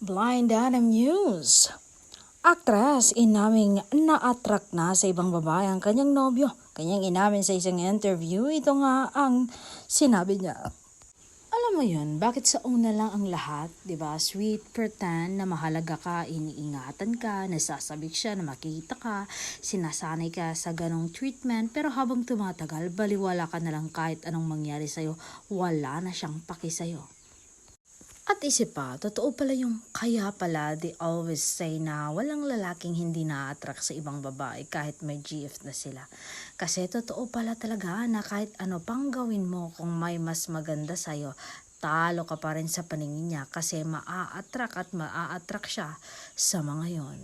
Blind Item News. Aktres inaming na-attract na sa ibang babae ang kanyang nobyo. Kanyang inamin sa isang interview, ito nga ang sinabi niya. Alam mo yun, bakit sa una lang ang lahat, di ba? Sweet, pretend na mahalaga ka, iniingatan ka, nasasabik siya na makita ka, sinasanay ka sa ganong treatment, pero habang tumatagal, baliwala ka na lang kahit anong mangyari sa'yo, wala na siyang paki sa'yo. At isip pa, totoo pala yung kaya pala they always say na walang lalaking hindi na-attract sa ibang babae kahit may GF na sila. Kasi totoo pala talaga na kahit ano pang gawin mo kung may mas maganda sa'yo, talo ka pa rin sa paningin niya kasi maa-attract at maa-attract siya sa mga yon.